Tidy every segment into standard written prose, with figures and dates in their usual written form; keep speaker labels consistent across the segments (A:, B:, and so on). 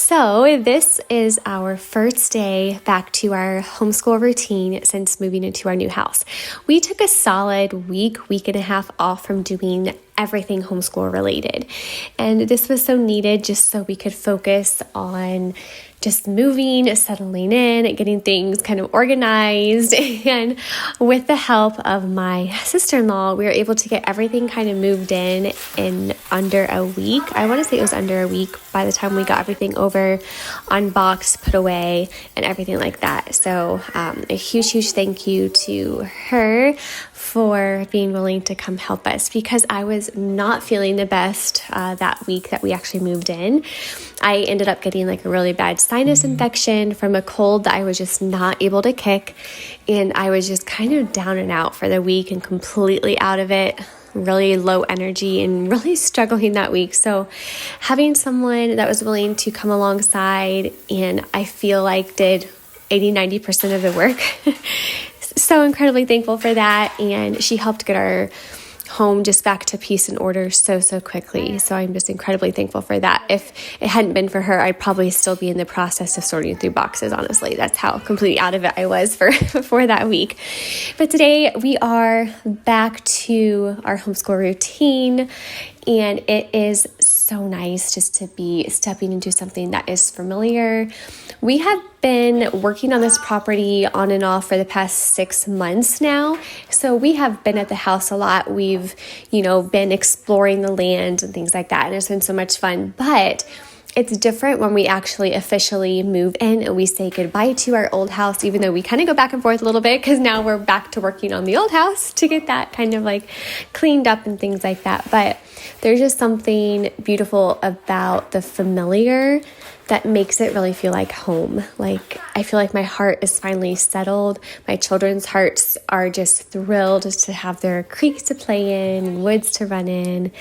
A: So this is our first day back to our homeschool routine since moving into our new house. We took a solid week and a half off from doing everything homeschool related. And this was so needed just so we could focus on just moving, settling in, getting things kind of organized. And with the help of my sister-in-law, we were able to get everything kind of moved in under a week. I want to say it was under a week by the time we got everything over, unboxed, put away, and everything like that. So a huge thank you to her for being willing to come help us, because I was not feeling the best that week that we actually moved in. I ended up getting like a really bad sinus infection from a cold that I was just not able to kick, and I was just kind of down and out for the week and completely out of it, really low energy and really struggling that week. So having someone that was willing to come alongside and I feel like did 80-90% of the work so incredibly thankful for that. And she helped get our home just back to peace and order so quickly. So I'm just incredibly thankful for that. If it hadn't been for her, I'd probably still be in the process of sorting through boxes, honestly. That's how completely out of it I was for that week. But today we are back to our homeschool routine, and it is so nice just to be stepping into something that is familiar. We have been working on this property on and off for the past 6 months now. So we have been at the house a lot. We've, been exploring the land and things like that. And it's been so much fun. But it's different when we actually officially move in and we say goodbye to our old house, even though we kind of go back and forth a little bit because now we're back to working on the old house to get that kind of like cleaned up and things like that. But there's just something beautiful about the familiar that makes it really feel like home. Like, I feel like my heart is finally settled. My children's hearts are just thrilled to have their creeks to play in and woods to run in.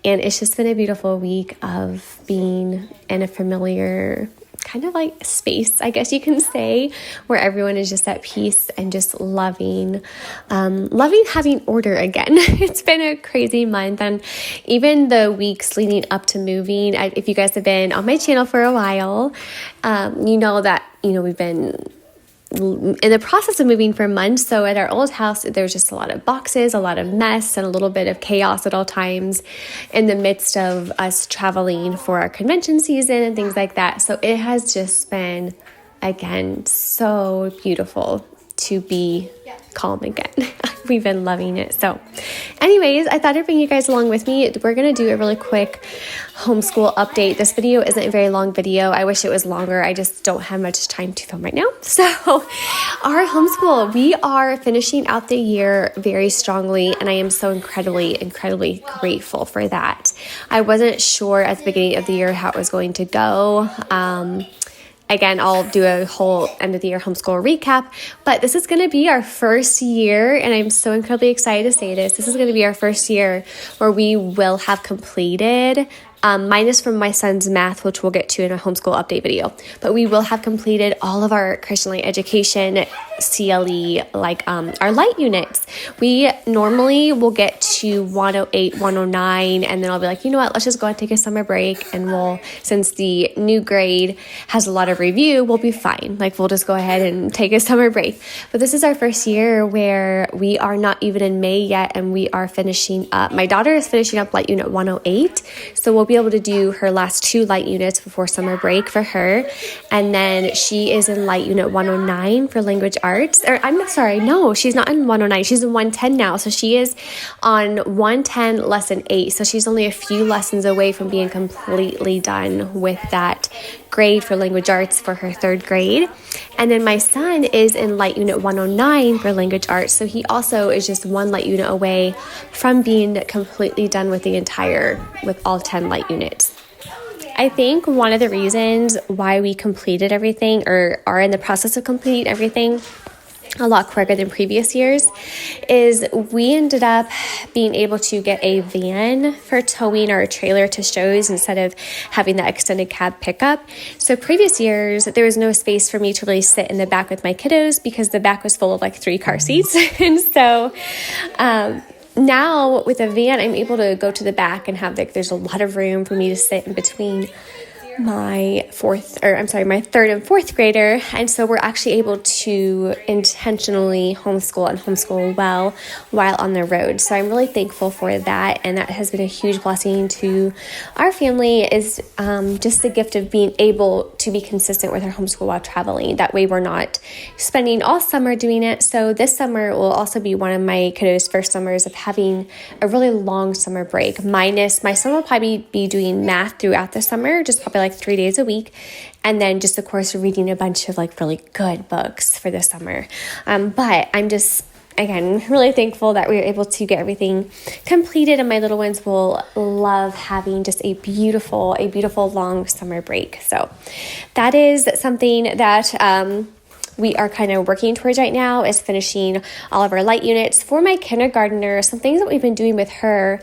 A: And it's just been a beautiful week of being in a familiar kind of like space, I guess you can say, where everyone is just at peace and just loving having order again. It's been a crazy month, and even the weeks leading up to moving, if you guys have been on my channel for a while, you know that, we've been in the process of moving for months. So at our old house, there's just a lot of boxes, a lot of mess, and a little bit of chaos at all times in the midst of us traveling for our convention season and things like that. So it has just been, again, so beautiful to be calm again. We've been loving it. So anyways, I thought I'd bring you guys along with me. We're going to do a really quick homeschool update. This video isn't a very long video. I wish it was longer. I just don't have much time to film right now. So our homeschool, we are finishing out the year very strongly, and I am so incredibly grateful for that. I wasn't sure at the beginning of the year how it was going to go. Again, I'll do a whole end of the year homeschool recap, but this is going to be our first year, and I'm so incredibly excited to say this. This is going to be our first year where we will have completed, minus from my son's math, which we'll get to in a homeschool update video, but we will have completed all of our Christian light education, CLE, like our light units. We normally will get to 108, 109, and then I'll be like, you know what, let's just go ahead and take a summer break, and since the new grade has a lot of review, we'll be fine. Like, we'll just go ahead and take a summer break. But this is our first year where we are not even in May yet, and we are finishing up. My daughter is finishing up light unit 108, so we'll be able to do her last 2 light units before summer break for her. And then she is in light unit 109 for language arts. Or I'm sorry, no, she's not in 109. She's in 110 now. So she is on 110 lesson 8. So she's only a few lessons away from being completely done with that grade for language arts for her 3rd grade. And then my son is in light unit 109 for language arts. So he also is just 1 light unit away from being completely done with with all 10 light units. I think one of the reasons why we completed everything, or are in the process of completing everything a lot quicker than previous years, is we ended up being able to get a van for towing our trailer to shows instead of having that extended cab pickup. So previous years, there was no space for me to really sit in the back with my kiddos because the back was full of like 3 car seats. And so now with a van, I'm able to go to the back and have there's a lot of room for me to sit in between my my third and fourth grader. And so we're actually able to intentionally homeschool and homeschool well while on the road. So I'm really thankful for that. And that has been a huge blessing to our family, is just the gift of being able to be consistent with our homeschool while traveling. That way we're not spending all summer doing it. So this summer will also be one of my kiddos' first summers of having a really long summer break. Minus, my son will probably be doing math throughout the summer, just probably like 3 days a week. And then just, of course, reading a bunch of like really good books for the summer. But I'm just, again, really thankful that we were able to get everything completed, and my little ones will love having just a beautiful long summer break. So that is something that we are kind of working towards right now, is finishing all of our light units. For my kindergartner, some things that we've been doing with her,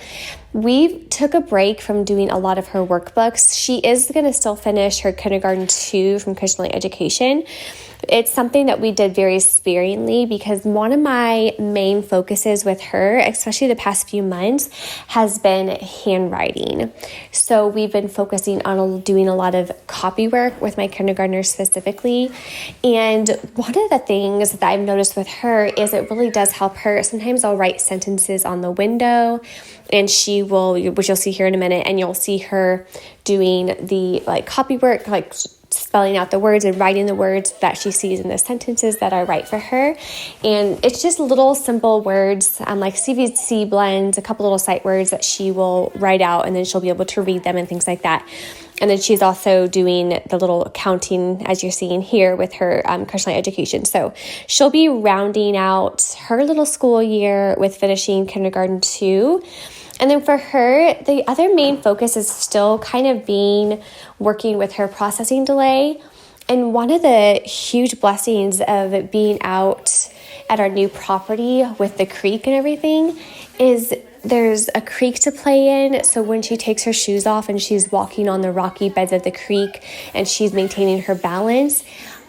A: we took a break from doing a lot of her workbooks. She is going to still finish her kindergarten 2 from Christian Education. It's something that we did very sparingly, because one of my main focuses with her, especially the past few months, has been handwriting. So we've been focusing on doing a lot of copy work with my kindergartner specifically. And one of the things that I've noticed with her is it really does help her. Sometimes I'll write sentences on the window, and she will, which you'll see here in a minute, and you'll see her doing the like copy work, like spelling out the words and writing the words that she sees in the sentences that I write for her. And it's just little simple words, like CVC blends, a couple little sight words that she will write out, and then she'll be able to read them and things like that. And then she's also doing the little counting, as you're seeing here, with her Christian Education. So she'll be rounding out her little school year with finishing kindergarten 2. And then for her, the other main focus is still kind of working with her processing delay. And one of the huge blessings of being out at our new property with the creek and everything is there's a creek to play in. So when she takes her shoes off and she's walking on the rocky beds of the creek and she's maintaining her balance,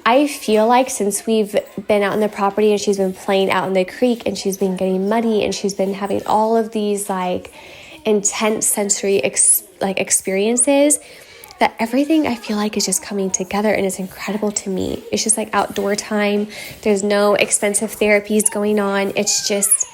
A: I feel like since we've been out in the property and she's been playing out in the creek and she's been getting muddy and she's been having all of these like intense sensory experiences, that everything I feel like is just coming together, and it's incredible to me. It's just like outdoor time. There's no expensive therapies going on. It's just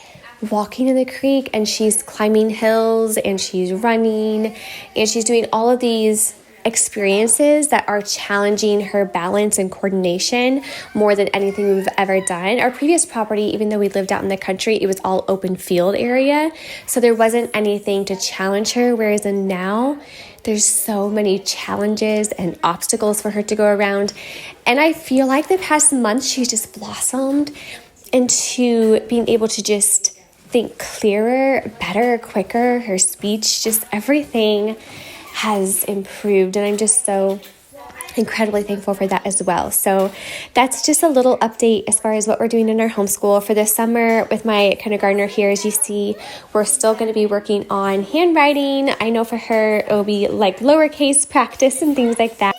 A: walking in the creek, and she's climbing hills, and she's running, and she's doing all of these experiences that are challenging her balance and coordination more than anything we've ever done. Our previous property, even though we lived out in the country, it was all open field area, so there wasn't anything to challenge her, whereas now there's so many challenges and obstacles for her to go around. And I feel like the past month she's just blossomed into being able to just think clearer, better, quicker. Her speech, just everything has improved, and I'm just so incredibly thankful for that as well. So that's just a little update as far as what we're doing in our homeschool for this summer with my kindergartner here. As you see, we're still going to be working on handwriting. I know for her it will be like lowercase practice and things like that.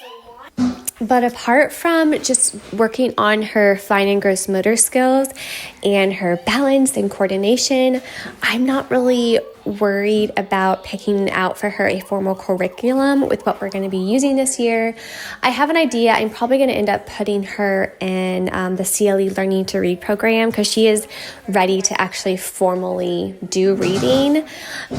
A: But apart from just working on her fine and gross motor skills and her balance and coordination, I'm not really worried about picking out for her a formal curriculum with what we're going to be using this year. I have an idea. I'm probably going to end up putting her in the CLE Learning to Read program, because she is ready to actually formally do reading.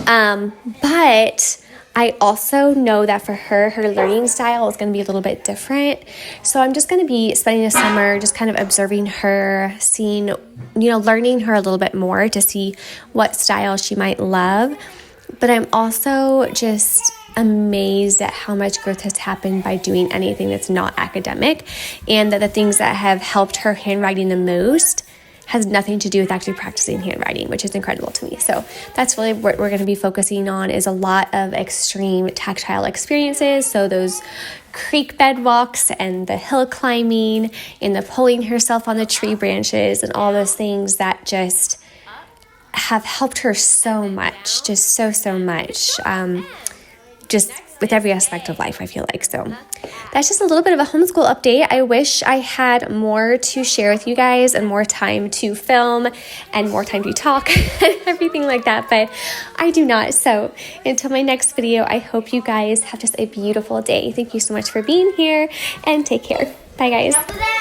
A: But I also know that for her learning style is going to be a little bit different. So I'm just going to be spending the summer just kind of observing her, seeing, learning her a little bit more to see what style she might love. But I'm also just amazed at how much growth has happened by doing anything that's not academic, and that the things that have helped her handwriting the most has nothing to do with actually practicing handwriting, which is incredible to me. So that's really what we're going to be focusing on, is a lot of extreme tactile experiences. So those creek bed walks and the hill climbing and the pulling herself on the tree branches and all those things that just have helped her so much, just so much. Just with every aspect of life, I feel like. So that's just a little bit of a homeschool update. I wish I had more to share with you guys and more time to film and more time to talk and everything like that, but I do not. So until my next video, I hope you guys have just a beautiful day. Thank you so much for being here and take care. Bye, guys.